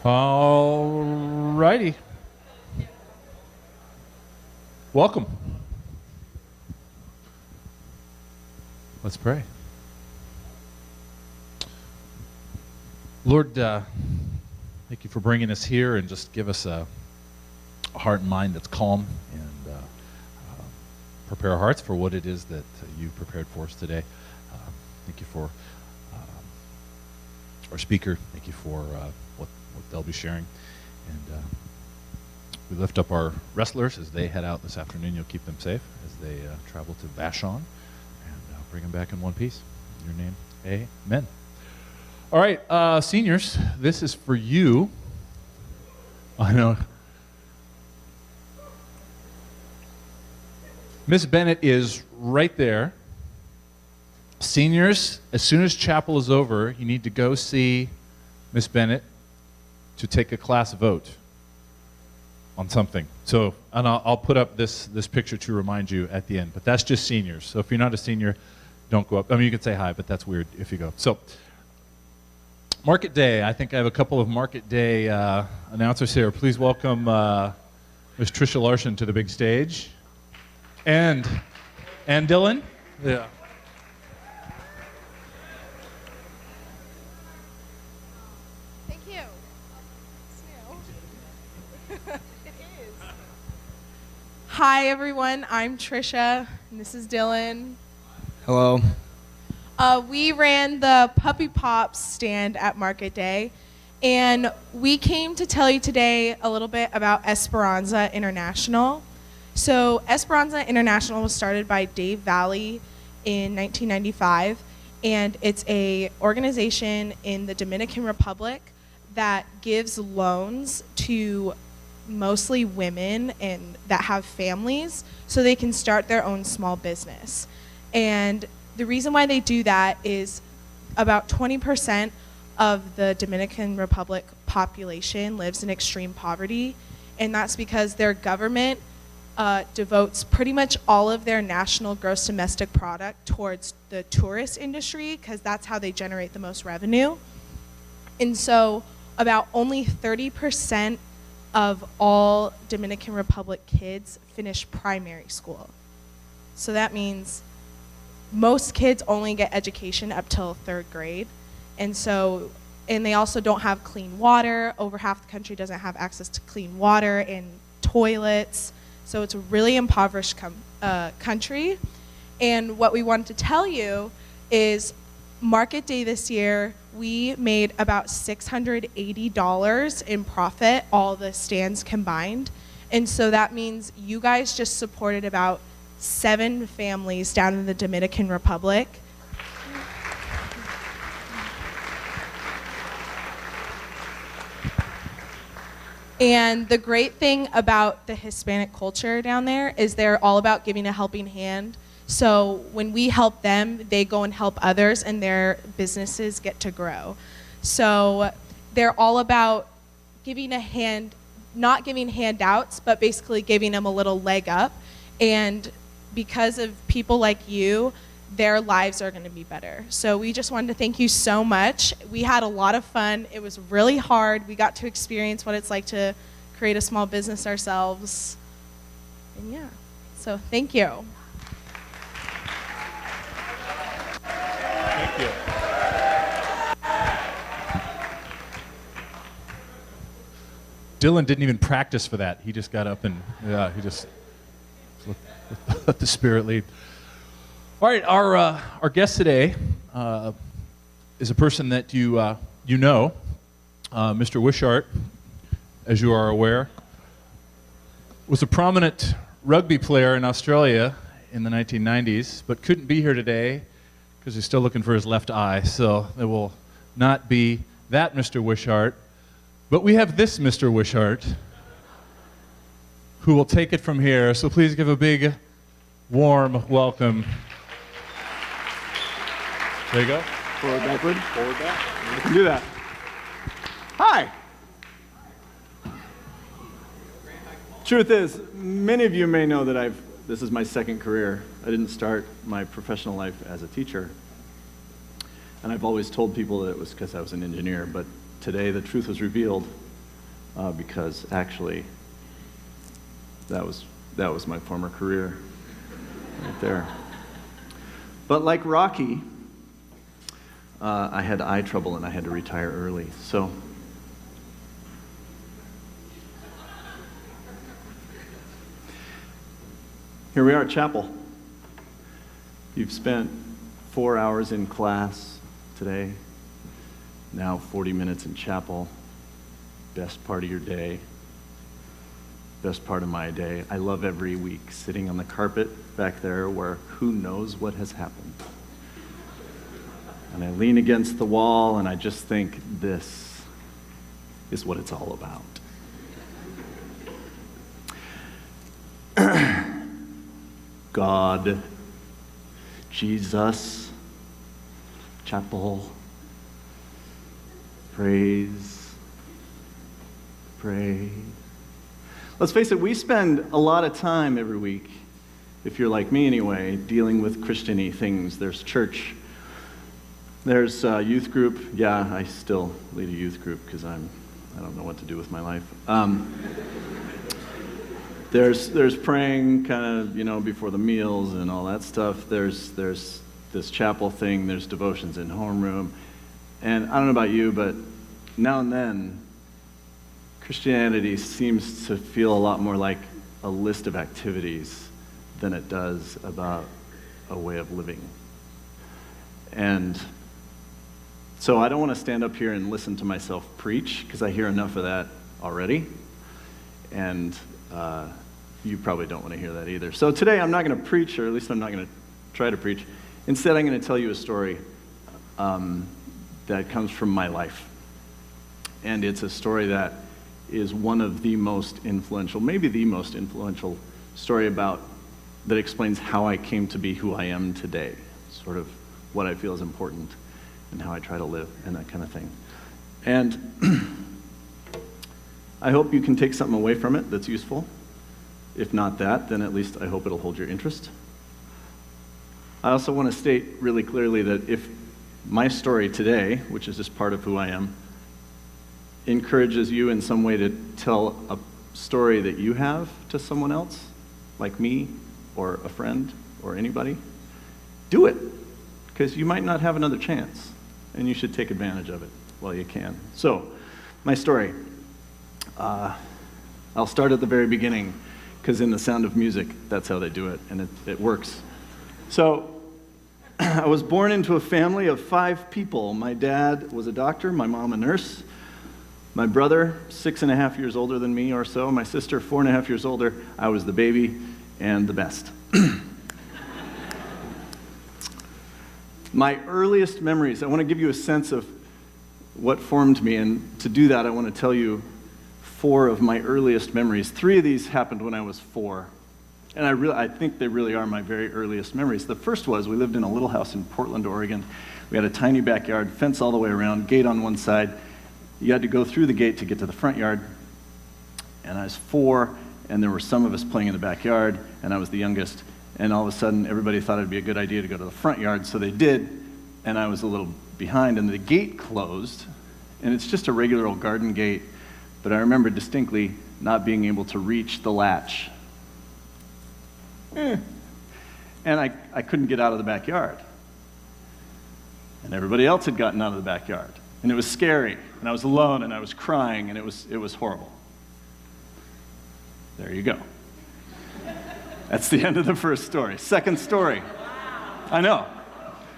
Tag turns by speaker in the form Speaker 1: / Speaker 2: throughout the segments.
Speaker 1: All righty. Welcome. Let's pray. Lord, thank you for bringing us here, and just give us a heart and mind that's calm, and prepare our hearts for what it is that you've prepared for us today. Thank you for our speaker. Thank you for what they'll be sharing. And we lift up our wrestlers as they head out this afternoon. You'll keep them safe as they travel to Vashon, and bring them back in one piece. In your name, amen. All right, seniors, this is for you. I know. Miss Bennett is right there. Seniors, as soon as chapel is over, you need to go see Miss Bennett to take a class vote on something. So, and I'll put up this picture to remind you at the end, but that's just seniors. So if you're not a senior, don't go up. I mean, you can say hi, but that's weird if you go. So, Market Day. I think I have a couple of Market Day announcers here. Please welcome Ms. Tricia Larson to the big stage. And Dylan? Yeah.
Speaker 2: Thank you. It's new. It is. Hi, everyone. I'm Tricia, and this is Dylan.
Speaker 3: Hello.
Speaker 2: We ran the Puppy Pops stand at Market Day, and we came to tell you today a little bit about Esperanza International. So Esperanza International was started by Dave Valley in 1995, and it's a organization in the Dominican Republic that gives loans to mostly women and that have families so they can start their own small business. And the reason why they do that is about 20% of the Dominican Republic population lives in extreme poverty, and that's because their government devotes pretty much all of their national gross domestic product towards the tourist industry, because that's how they generate the most revenue. And so about only 30% of all Dominican Republic kids finish primary school. So that means most kids only get education up till 3rd grade. And they also don't have clean water. Over half the country doesn't have access to clean water and toilets. So it's a really impoverished country. And what we wanted to tell you is Market Day this year, we made about $680 in profit, all the stands combined. And so that means you guys just supported about 7 families down in the Dominican Republic. And the great thing about the Hispanic culture down there is they're all about giving a helping hand. So when we help them, they go and help others, and their businesses get to grow. So they're all about giving a hand, not giving handouts, but basically giving them a little leg up. And because of people like you, their lives are going to be better. So we just wanted to thank you so much. We had a lot of fun. It was really hard. We got to experience what it's like to create a small business ourselves. And yeah, so thank you.
Speaker 1: Thank you. Dylan didn't even practice for that. He just got up and he just let the Spirit lead. All right, our guest today is a person that you know, Mr. Wishart, as you are aware, was a prominent rugby player in Australia in the 1990s, but couldn't be here today because he's still looking for his left eye. So it will not be that Mr. Wishart, but we have this Mr. Wishart who will take it from here. So please give a big, warm welcome. There you go.
Speaker 3: Forward, backward, forward, back. You can do that. Hi. Truth is, many of you may know that this is my second career. I didn't start my professional life as a teacher. And I've always told people that it was because I was an engineer, but today the truth was revealed. because actually that was my former career right there. But like Rocky, I had eye trouble and I had to retire early. So here we are at chapel. You've spent 4 hours in class today, now 40 minutes in chapel. Best part of your day, best part of my day. I love every week sitting on the carpet back there where who knows what has happened. And I lean against the wall and I just think, this is what it's all about. God, Jesus, chapel, praise, pray. Let's face it, we spend a lot of time every week, if you're like me anyway, dealing with Christian-y things. There's church, there's youth group. Yeah, I still lead a youth group because I don't know what to do with my life. There's praying kind of, before the meals and all that stuff. There's this chapel thing. There's devotions in homeroom. And I don't know about you, but now and then, Christianity seems to feel a lot more like a list of activities than it does about a way of living. And so I don't want to stand up here and listen to myself preach, because I hear enough of that already. And you probably don't want to hear that either. So today I'm not going to preach, or at least I'm not going to try to preach. Instead, I'm going to tell you a story that comes from my life. And it's a story that is one of the most influential, maybe the most influential story that explains how I came to be who I am today, sort of what I feel is important and how I try to live and that kind of thing. And I hope you can take something away from it that's useful. If not that, then at least I hope it'll hold your interest. I also want to state really clearly that if my story today, which is just part of who I am, encourages you in some way to tell a story that you have to someone else, like me or a friend or anybody, do it, because you might not have another chance, and you should take advantage of it while you can. So, my story. I'll start at the very beginning, because in The Sound of Music, that's how they do it, and it works. So, I was born into a family of 5 people. My dad was a doctor, my mom a nurse, my brother 6.5 years older than me or so, my sister 4.5 years older. I was the baby and the best. My earliest memories, I want to give you a sense of what formed me, and to do that I want to tell you 4 of my earliest memories. 3 of these happened when I was 4. And I think they really are my very earliest memories. The first was, we lived in a little house in Portland, Oregon. We had a tiny backyard, fence all the way around, gate on one side. You had to go through the gate to get to the front yard. And I was 4, and there were some of us playing in the backyard, and I was the youngest. And all of a sudden, everybody thought it'd be a good idea to go to the front yard, so they did. And I was a little behind, and the gate closed. And it's just a regular old garden gate. But I remember distinctly not being able to reach the latch. And I couldn't get out of the backyard. And everybody else had gotten out of the backyard. And it was scary, and I was alone, and I was crying, and it was horrible. There you go. That's the end of the first story. Second story. I know.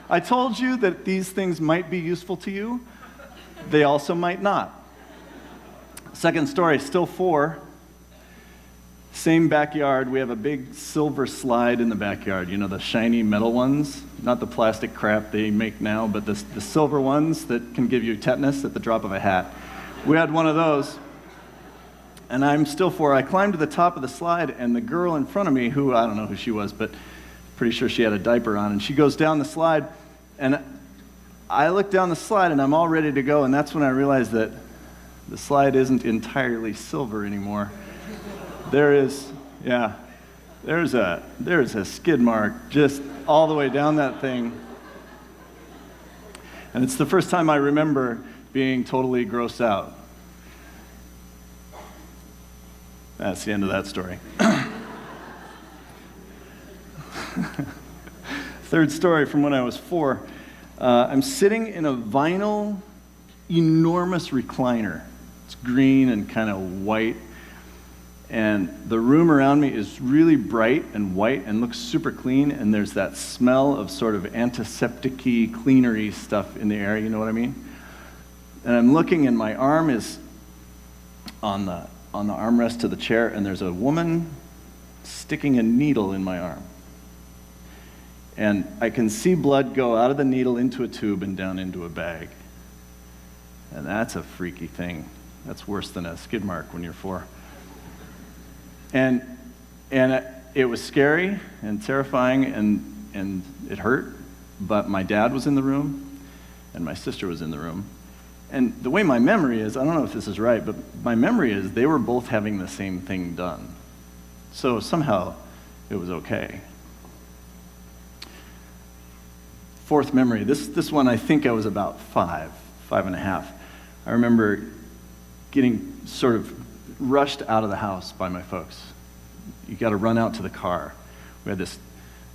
Speaker 3: I told you that these things might be useful to you. They also might not. Second story, still 4. Same backyard. We have a big silver slide in the backyard. You know, the shiny metal ones? Not the plastic crap they make now, but the silver ones that can give you tetanus at the drop of a hat. We had one of those. And I'm still 4. I climbed to the top of the slide, and the girl in front of me, who, I don't know who she was, but pretty sure she had a diaper on, and she goes down the slide, and I look down the slide, and I'm all ready to go, and that's when I realized that the slide isn't entirely silver anymore. There's a skid mark just all the way down that thing. And it's the first time I remember being totally grossed out. That's the end of that story. Third story from when I was 4. I'm sitting in a vinyl, enormous recliner. It's green and kind of white. And the room around me is really bright and white and looks super clean. And there's that smell of sort of antiseptic-y, cleanery stuff in the air, you know what I mean? And I'm looking, and my arm is on the armrest of the chair, and there's a woman sticking a needle in my arm. And I can see blood go out of the needle into a tube and down into a bag. And that's a freaky thing. That's worse than a skid mark when you're 4. And it was scary and terrifying, and it hurt. But my dad was in the room, and my sister was in the room. And the way my memory is, I don't know if this is right, but my memory is they were both having the same thing done. So somehow it was okay. Fourth memory, this one I think I was about 5 and a half. I remember getting sort of rushed out of the house by my folks. You got to run out to the car. We had this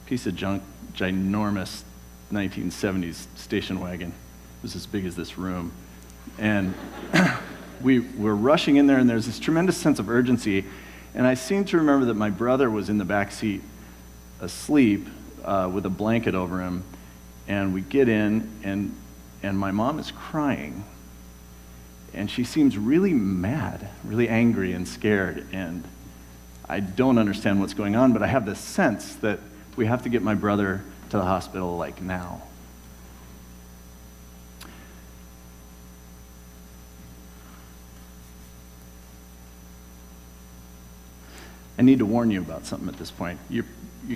Speaker 3: piece of junk, ginormous 1970s station wagon. It was as big as this room. And we were rushing in there, and there's this tremendous sense of urgency. And I seem to remember that my brother was in the back seat asleep with a blanket over him. And we get in, and my mom is crying. And she seems really mad, really angry and scared. And I don't understand what's going on, but I have this sense that we have to get my brother to the hospital, like, now. I need to warn you about something at this point. You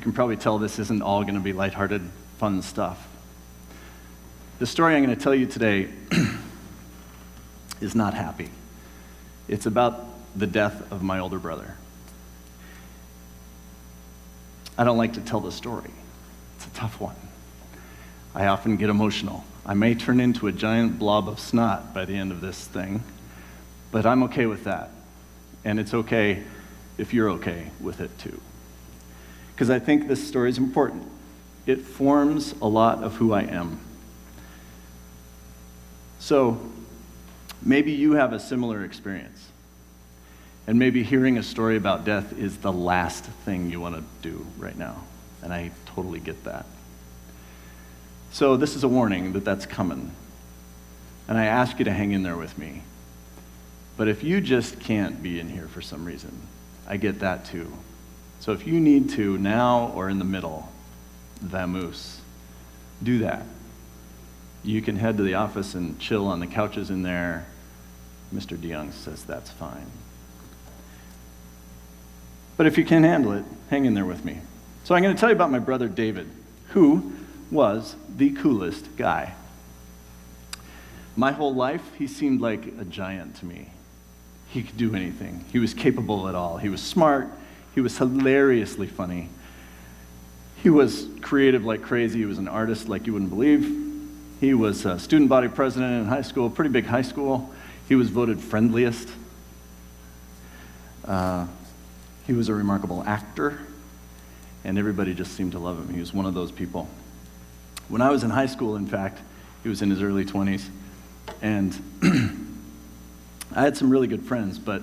Speaker 3: can probably tell this isn't all going to be lighthearted, fun stuff. The story I'm going to tell you today is not happy. It's about the death of my older brother. I don't like to tell the story. It's a tough one. I often get emotional. I may turn into a giant blob of snot by the end of this thing, but I'm okay with that. And it's okay if you're okay with it too. Because I think this story is important. It forms a lot of who I am. So maybe you have a similar experience. And maybe hearing a story about death is the last thing you want to do right now. And I totally get that. So this is a warning that that's coming. And I ask you to hang in there with me. But if you just can't be in here for some reason, I get that too. So if you need to, now or in the middle, vamoose, do that. You can head to the office and chill on the couches in there. Mr. DeYoung says that's fine. But if you can handle it, hang in there with me. So I'm going to tell you about my brother David, who was the coolest guy. My whole life, he seemed like a giant to me. He could do anything. He was capable at all. He was smart. He was hilariously funny. He was creative like crazy. He was an artist like you wouldn't believe. He was a student body president in high school, pretty big high school. He was voted friendliest. He was a remarkable actor, and everybody just seemed to love him. He was one of those people. When I was in high school, in fact, he was in his early 20s, and I had some really good friends, but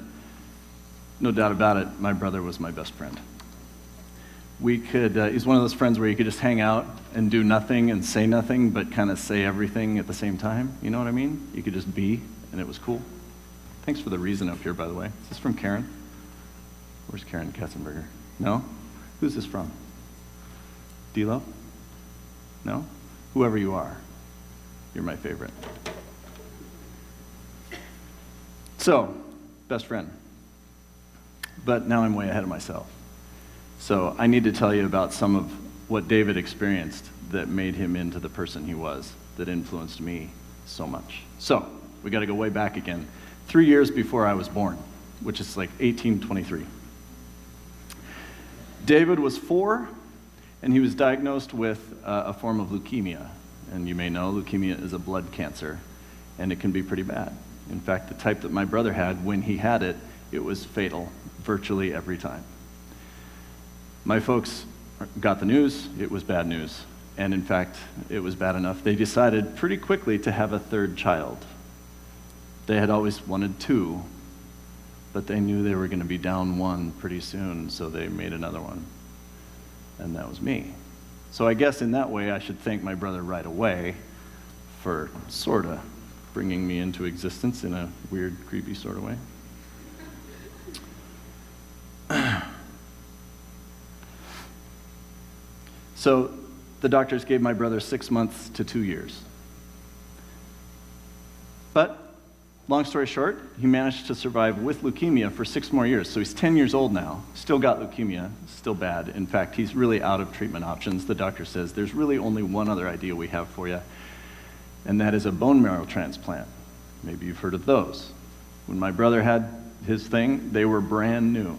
Speaker 3: no doubt about it, my brother was my best friend. He's one of those friends where you could just hang out and do nothing and say nothing, but kind of say everything at the same time. You know what I mean? You could just be, and it was cool. Thanks for the reason up here, by the way. Is this from Karen? Where's Karen Katzenberger? No? Who's this from? D-Lo? No? Whoever you are, you're my favorite. So, best friend. But now I'm way ahead of myself. So I need to tell you about some of what David experienced that made him into the person he was, that influenced me so much. So, we got to go way back again. 3 years before I was born, which is like 1823. David was 4, and he was diagnosed with a form of leukemia. And you may know leukemia is a blood cancer, and it can be pretty bad. In fact, the type that my brother had, when he had it, it was fatal virtually every time. My folks got the news, it was bad news. And in fact, it was bad enough. They decided pretty quickly to have a third child. They had always wanted two, but they knew they were going to be down one pretty soon, so they made another one. And that was me. So I guess in that way, I should thank my brother right away for sort of bringing me into existence in a weird, creepy sort of way. So the doctors gave my brother 6 months to 2 years. But long story short, he managed to survive with leukemia for 6 more years. So he's 10 years old now, still got leukemia, still bad. In fact, he's really out of treatment options. The doctor says, there's really only one other idea we have for you, and that is a bone marrow transplant. Maybe you've heard of those. When my brother had his thing, they were brand new.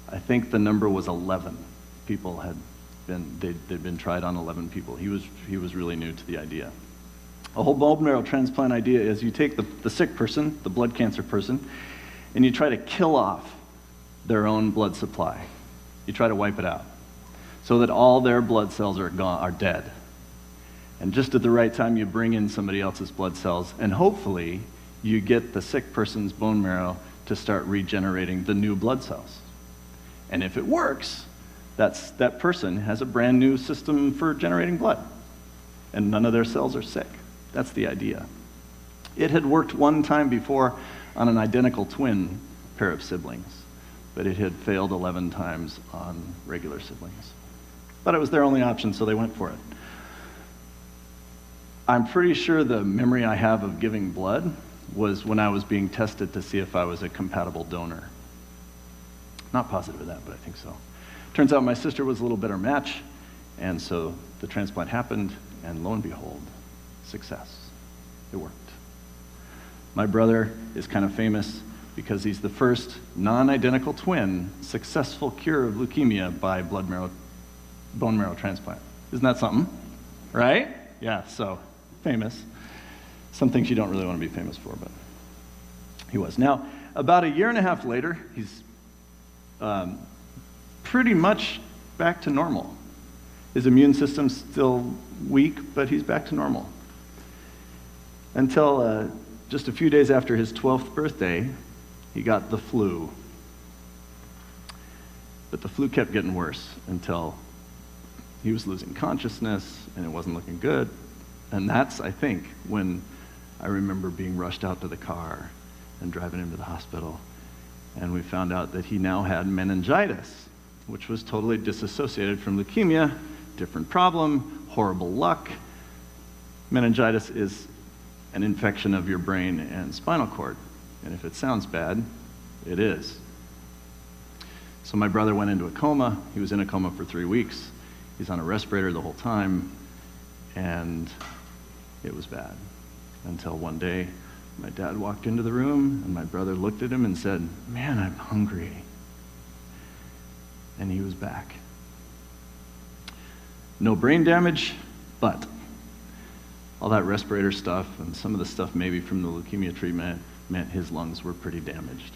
Speaker 3: I think the number was 11 people they'd been tried on 11 people. He was really new to the idea. A whole bone marrow transplant idea is you take the sick person, the blood cancer person, and you try to kill off their own blood supply. You try to wipe it out so that all their blood cells are dead. And just at the right time, you bring in somebody else's blood cells, and hopefully you get the sick person's bone marrow to start regenerating the new blood cells. And if it works, that person has a brand new system for generating blood, and none of their cells are sick. That's the idea. It had worked one time before on an identical twin pair of siblings, but it had failed 11 times on regular siblings. But it was their only option, so they went for it. I'm pretty sure the memory I have of giving blood was when I was being tested to see if I was a compatible donor. Not positive of that, but I think so. Turns out my sister was a little better match, and so the transplant happened, and lo and behold, success. It worked. My brother is kind of famous because he's the first non-identical twin successful cure of leukemia by bone marrow transplant. Isn't that something? Right? Yeah, so famous. Some things you don't really want to be famous for, but he was. Now, about a year and a half later, he's pretty much back to normal. His immune system's still weak, but he's back to normal. Until just a few days after his 12th birthday, he got the flu. But the flu kept getting worse until he was losing consciousness, and it wasn't looking good. And that's, I think, when I remember being rushed out to the car and driving him to the hospital. And we found out that he now had meningitis, which was totally disassociated from leukemia, different problem, horrible luck. Meningitis is an infection of your brain and spinal cord. And if it sounds bad, it is. So my brother went into a coma. He was in a coma for 3 weeks. He's on a respirator the whole time, and it was bad. Until one day, my dad walked into the room, and my brother looked at him and said, "Man, I'm hungry." And he was back. No brain damage, but all that respirator stuff and some of the stuff maybe from the leukemia treatment meant his lungs were pretty damaged.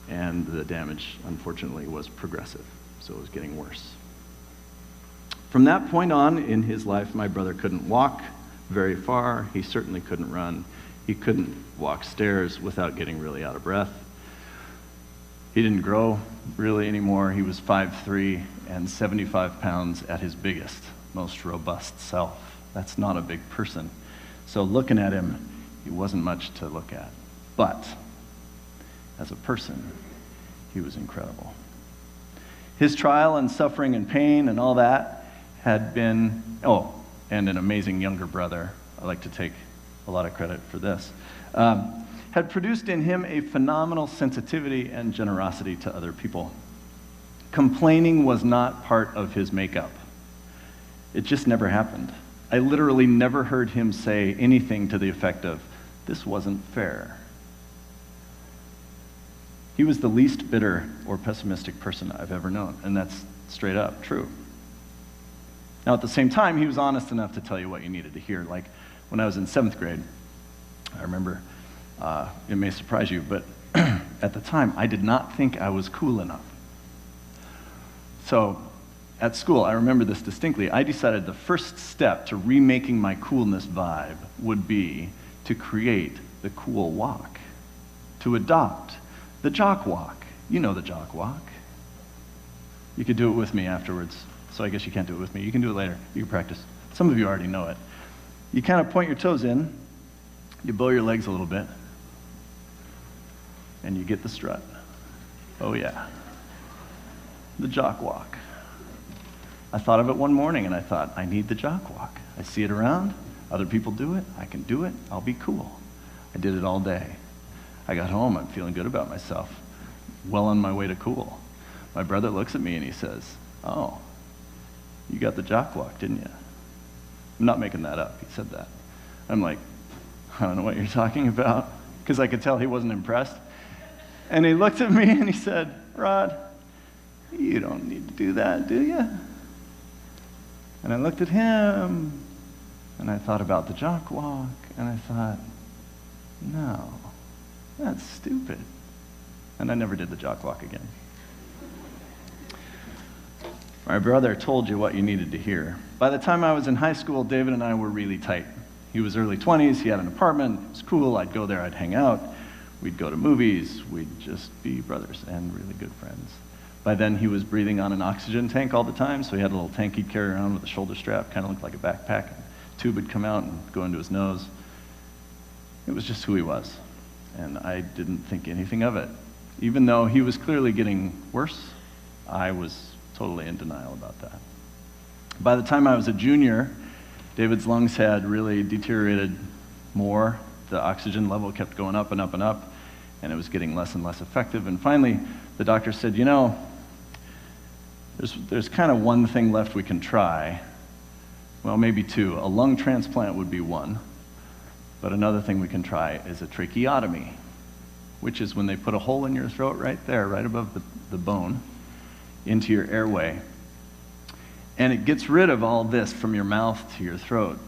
Speaker 3: And the damage, unfortunately, was progressive, so it was getting worse. From that point on in his life, my brother couldn't walk very far. He certainly couldn't run. He couldn't walk stairs without getting really out of breath. He didn't grow really anymore. He was 5'3" and 75 pounds at his biggest, most robust self. That's not a big person. So looking at him, he wasn't much to look at. But as a person, he was incredible. His trial and suffering and pain and all that had been, and an amazing younger brother, I like to take a lot of credit for this, had produced in him a phenomenal sensitivity and generosity to other people. Complaining was not part of his makeup. It just never happened. I literally never heard him say anything to the effect of, "This wasn't fair." He was the least bitter or pessimistic person I've ever known, and that's straight up true. Now, at the same time, he was honest enough to tell you what you needed to hear. Like when I was in 7th grade, I remember, it may surprise you, but at the time, I did not think I was cool enough. So at school, I remember this distinctly, I decided the first step to remaking my coolness vibe would be to create the cool walk, to adopt the jock walk. You know the jock walk. You could do it with me afterwards, so I guess you can't do it with me. You can do it later. You can practice. Some of you already know it. You kind of point your toes in, you bow your legs a little bit, and you get the strut. Oh yeah, the jock walk. I thought of it one morning and I thought, I need the jock walk. I see it around, other people do it, I can do it, I'll be cool. I did it all day. I got home, I'm feeling good about myself, well on my way to cool. My brother looks at me and he says, oh, you got the jock walk, didn't you? I'm not making that up, he said that. I'm like, I don't know what you're talking about, because I could tell he wasn't impressed. And he looked at me and he said, Rod, you don't need to do that, do you? And I looked at him, and I thought about the jock walk, and I thought, no, that's stupid. And I never did the jock walk again. My brother told you what you needed to hear. By the time I was in high school, David and I were really tight. He was early 20s, he had an apartment, it was cool, I'd go there, I'd hang out, we'd go to movies, we'd just be brothers and really good friends. By then, he was breathing on an oxygen tank all the time, so he had a little tank he'd carry around with a shoulder strap, kind of looked like a backpack. A tube would come out and go into his nose. It was just who he was, and I didn't think anything of it. Even though he was clearly getting worse, I was totally in denial about that. By the time I was a junior, David's lungs had really deteriorated more. The oxygen level kept going up and up and up, and it was getting less and less effective. And finally, the doctor said, you know, there's kind of one thing left we can try. Well, maybe two. A lung transplant would be one, but another thing we can try is a tracheotomy, which is when they put a hole in your throat right there, right above the bone, into your airway. And it gets rid of all this from your mouth to your throat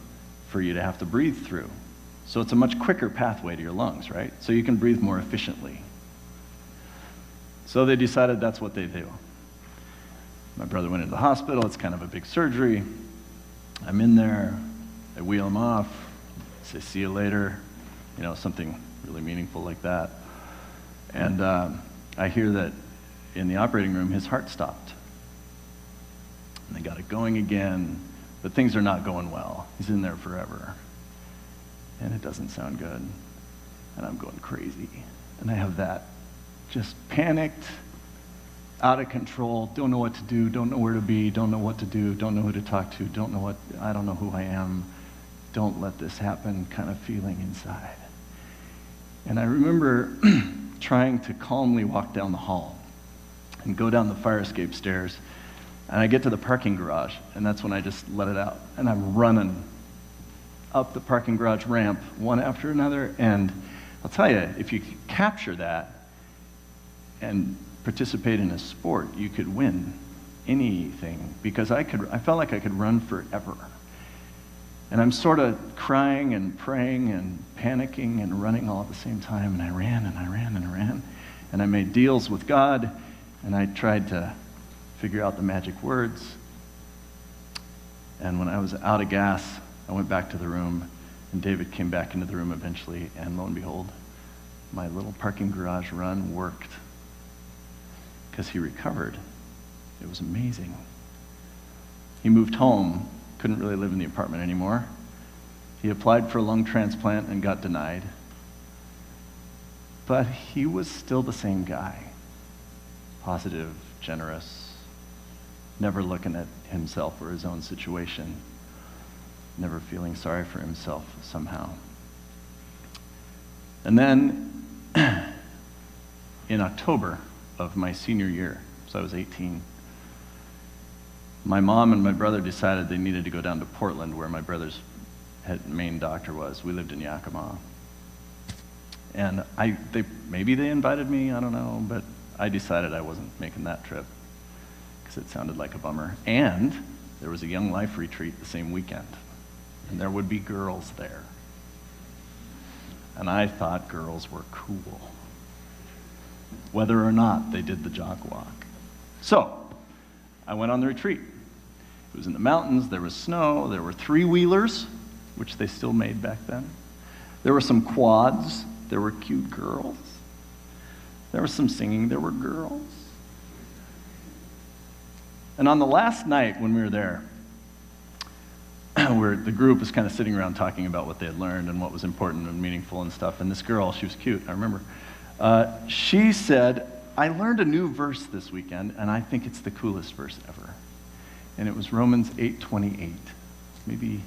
Speaker 3: for you to have to breathe through. So it's a much quicker pathway to your lungs, right? So you can breathe more efficiently. So they decided that's what they do. My brother went into the hospital. It's kind of a big surgery. I'm in there. They wheel him off. Say, see you later. You know, something really meaningful like that. And I hear that in the operating room, his heart stopped. And they got it going again, but things are not going well. He's in there forever. And it doesn't sound good. And I'm going crazy. And I have that just panicked, out of control, don't know what to do, don't know where to be, don't know what to do, don't know who to talk to, I don't know who I am, don't let this happen kind of feeling inside. And I remember trying to calmly walk down the hall and go down the fire escape stairs, and I get to the parking garage, and that's when I just let it out. And I'm running up the parking garage ramp, one after another, and I'll tell you, if you capture that and participate in a sport, you could win anything, because I felt like I could run forever. And I'm sort of crying and praying and panicking and running all at the same time, and I ran and I ran and I ran, and I made deals with God, and I tried to figure out the magic words. And when I was out of gas, I went back to the room, and David came back into the room eventually, and lo and behold, my little parking garage run worked, because he recovered. It was amazing. He moved home, couldn't really live in the apartment anymore. He applied for a lung transplant and got denied. But he was still the same guy. Positive, generous, never looking at himself or his own situation, never feeling sorry for himself somehow. And then in October of my senior year, so I was 18, my mom and my brother decided they needed to go down to Portland, where my brother's main doctor was. We lived in Yakima. And maybe they invited me, I don't know, but I decided I wasn't making that trip because it sounded like a bummer. And there was a Young Life retreat the same weekend, and there would be girls there. And I thought girls were cool. whether or not they did the jog walk. So, I went on the retreat. It was in the mountains, there was snow, there were three-wheelers, which they still made back then. There were some quads, there were cute girls. There was some singing, there were girls. And on the last night when we were there, where the group was kind of sitting around talking about what they had learned and what was important and meaningful and stuff, and this girl, she was cute, I remember, she said, I learned a new verse this weekend, and I think it's the coolest verse ever. And it was Romans 8:28. Maybe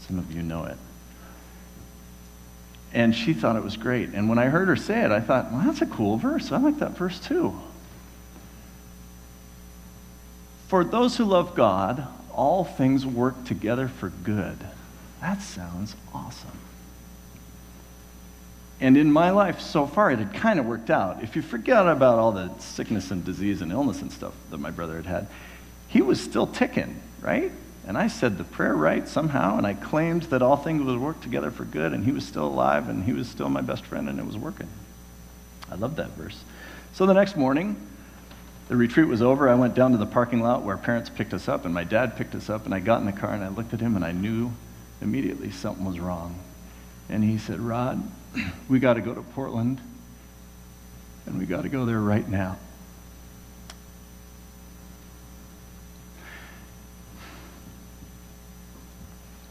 Speaker 3: some of you know it. And she thought it was great. And when I heard her say it, I thought, well, that's a cool verse. I like that verse too. For those who love God, all things work together for good. That sounds awesome. And in my life so far, it had kind of worked out. If you forget about all the sickness and disease and illness and stuff that my brother had had, he was still ticking, right? And I said the prayer right somehow, and I claimed that all things would work together for good, and he was still alive, and he was still my best friend, and it was working. I love that verse. So the next morning, the retreat was over. I went down to the parking lot where parents picked us up, and my dad picked us up, and I got in the car, and I looked at him, and I knew immediately something was wrong. And he said, Rod, we got to go to Portland, and we got to go there right now.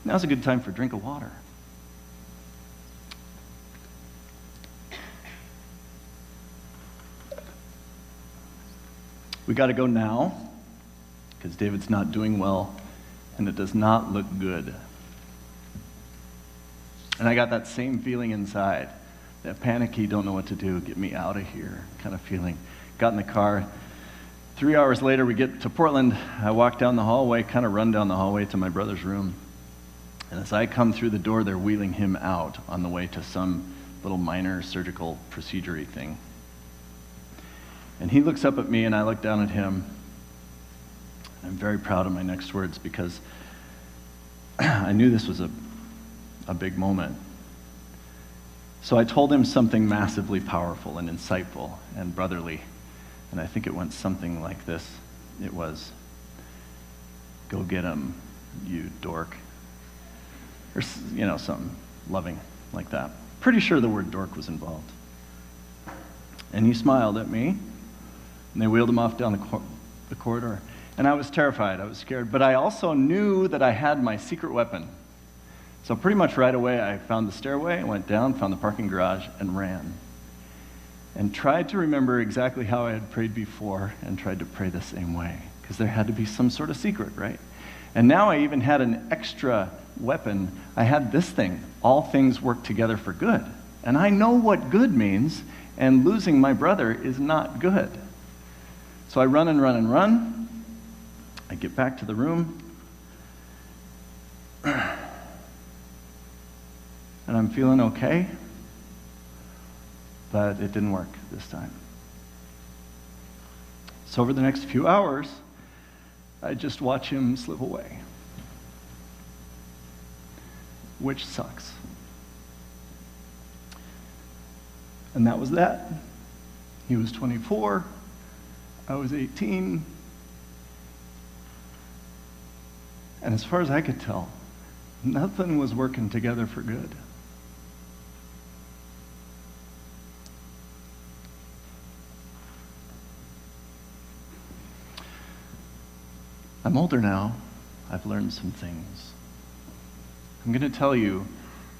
Speaker 3: Now's a good time for a drink of water. We got to go now because David's not doing well and it does not look good. And I got that same feeling inside, that panicky, don't know what to do, get me out of here kind of feeling. Got in the car. 3 hours later, we get to Portland. I walk down the hallway, kind of run down the hallway to my brother's room. And as I come through the door, they're wheeling him out on the way to some little minor surgical procedure-y thing. And he looks up at me, and I look down at him. I'm very proud of my next words because I knew this was a big moment. So I told him something massively powerful and insightful and brotherly. And I think it went something like this. It was, go get him, you dork. Or, something loving like that. Pretty sure the word dork was involved. And he smiled at me, and they wheeled him off down the corridor. And I was terrified, I was scared, but I also knew that I had my secret weapon. So pretty much right away, I found the stairway, went down, found the parking garage, and ran. And tried to remember exactly how I had prayed before, and tried to pray the same way, because there had to be some sort of secret, right? And now I even had an extra weapon. I had this thing, all things work together for good. And I know what good means, and losing my brother is not good. So I run and run and run. I get back to the room. And I'm feeling okay, but it didn't work this time. So over the next few hours, I just watch him slip away, which sucks. And that was that. He was 24, I was 18, and as far as I could tell, nothing was working together for good. I'm older now. I've learned some things. I'm going to tell you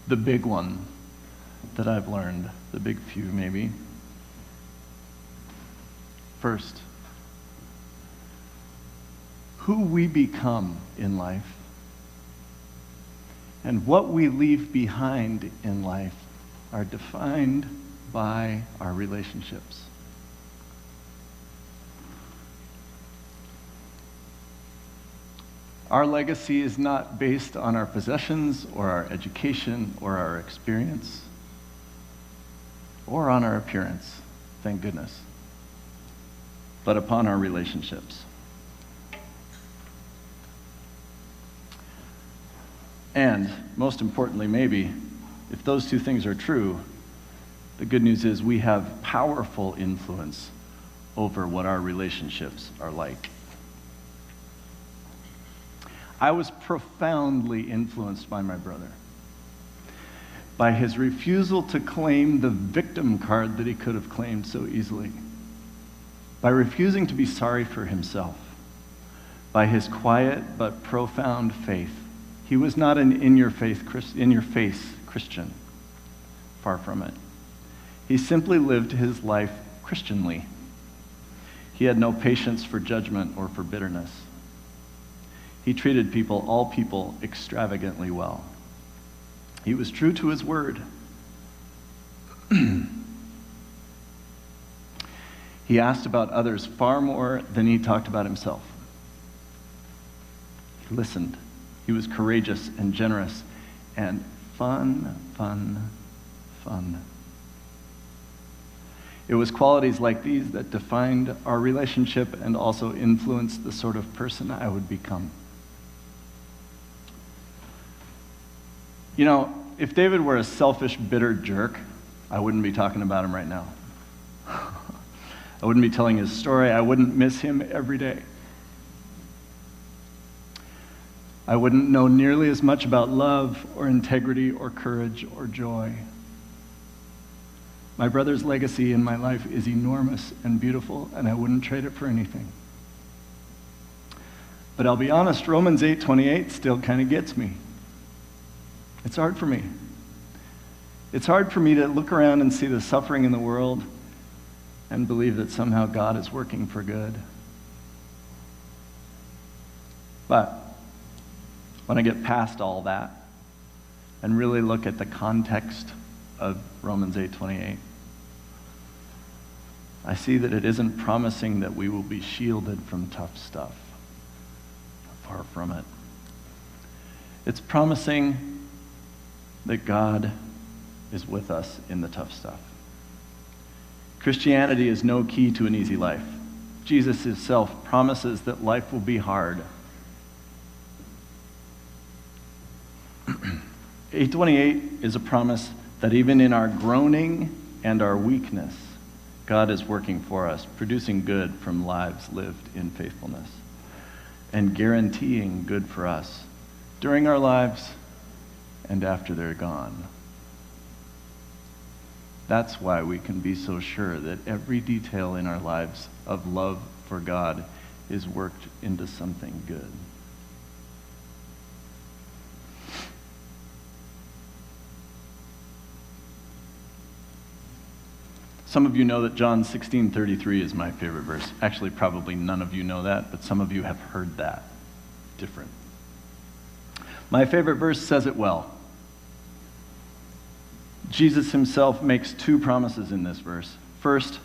Speaker 3: the big one that I've learned, the big few maybe. First, who we become in life and what we leave behind in life are defined by our relationships. Our legacy is not based on our possessions or our education or our experience or on our appearance, thank goodness, but upon our relationships. And most importantly, maybe, if those two things are true, The good news is we have powerful influence over what our relationships are like. I was profoundly influenced by my brother, by his refusal to claim the victim card that he could have claimed so easily, by refusing to be sorry for himself, by his quiet but profound faith. He was not an in-your-face Christian, far from it. He simply lived his life Christianly. He had no patience for judgment or for bitterness. He treated all people, extravagantly well. He was true to his word. He asked about others far more than he talked about himself. He listened. He was courageous and generous and fun. It was qualities like these that defined our relationship and also influenced the sort of person I would become. You know, if David were a selfish, bitter jerk, I wouldn't be talking about him right now. I wouldn't be telling his story. I wouldn't miss him every day. I wouldn't know nearly as much about love or integrity or courage or joy. My brother's legacy in my life is enormous and beautiful, and I wouldn't trade it for anything. But I'll be honest, Romans 8:28 still kind of gets me. It's hard for me. It's hard for me to look around and see the suffering in the world and believe that somehow God is working for good. But when I get past all that and really look at the context of Romans 8:28, I see that it isn't promising that we will be shielded from tough stuff. Far from it. It's promising that God is with us in the tough stuff. Christianity is no key to an easy life. Jesus himself promises that life will be hard. 8:28 is a promise that even in our groaning and our weakness, God is working for us, producing good from lives lived in faithfulness, and guaranteeing good for us during our lives and after they're gone. That's why we can be so sure that every detail in our lives of love for God is worked into something good. Some of you know that John 16:33 is my favorite verse. Actually, probably none of you know that, but some of you have heard that different. My favorite verse says it well. Jesus himself makes two promises in this verse. First,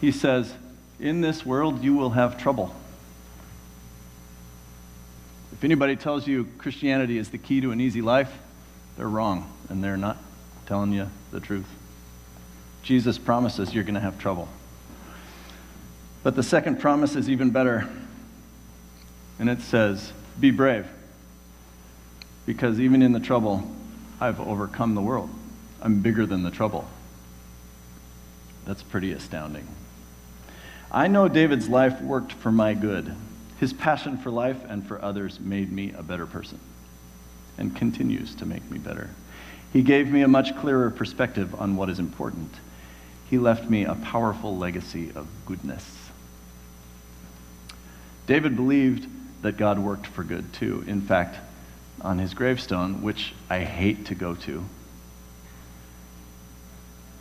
Speaker 3: he says, in this world you will have trouble. If anybody tells you Christianity is the key to an easy life, they're wrong, and they're not telling you the truth. Jesus promises you're going to have trouble. But the second promise is even better. And it says, be brave. Because even in the trouble, I've overcome the world. I'm bigger than the trouble. That's pretty astounding. I know David's life worked for my good. His passion for life and for others made me a better person and continues to make me better. He gave me a much clearer perspective on what is important. He left me a powerful legacy of goodness. David believed that God worked for good too. In fact, on his gravestone, which I hate to go to,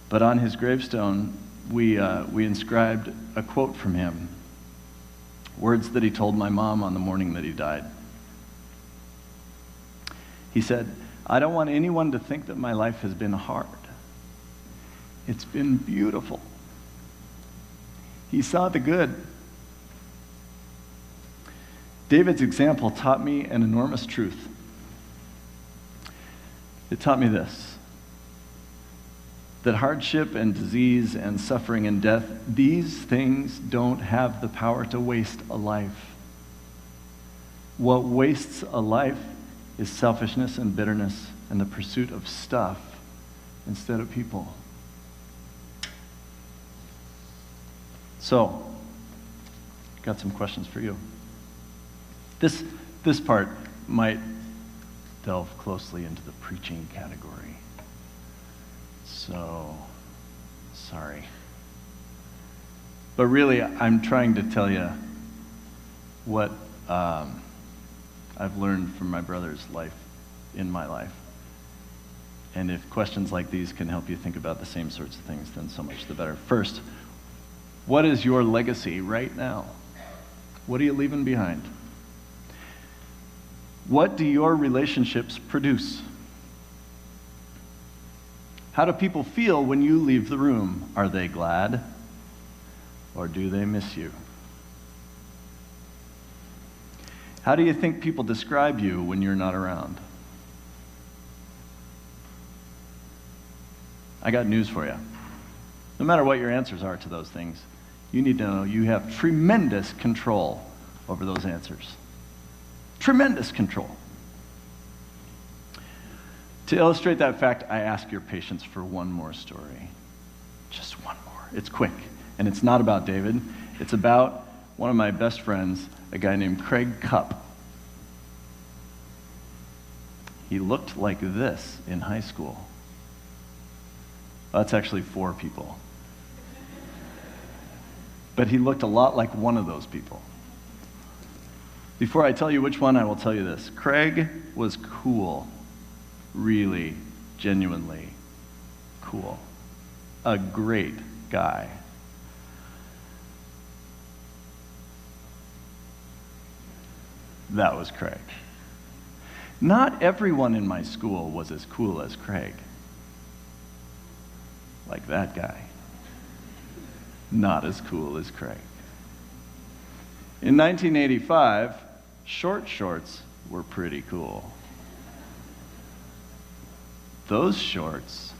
Speaker 3: but on his gravestone, we inscribed a quote from him, words that he told my mom on the morning that he died. He said, I don't want anyone to think that my life has been hard. It's been beautiful. He saw the good. David's example taught me an enormous truth. It taught me this, that hardship and disease and suffering and death, these things don't have the power to waste a life. What wastes a life is selfishness and bitterness and the pursuit of stuff instead of people. So, got some questions for you. This part might delve closely into the preaching category. So, sorry. But really, I'm trying to tell you what I've learned from my brother's life in my life. And if questions like these can help you think about the same sorts of things, then so much the better. First, what is your legacy right now? What are you leaving behind? What do your relationships produce? How do people feel when you leave the room? Are they glad? Or do they miss you? How do you think people describe you when you're not around? I got news for you. No matter what your answers are to those things, you need to know you have tremendous control over those answers. Tremendous control. To illustrate that fact, I ask your patience for one more story. Just one more. It's quick, and it's not about David. It's about one of my best friends, a guy named Craig Cupp. He looked like this in high school. That's actually 4 people. But he looked a lot like one of those people. Before I tell you which one, I will tell you this. Craig was cool. Really, genuinely cool. A great guy. That was Craig. Not everyone in my school was as cool as Craig. Like that guy. Not as cool as Craig. In 1985, short shorts were pretty cool. Those shorts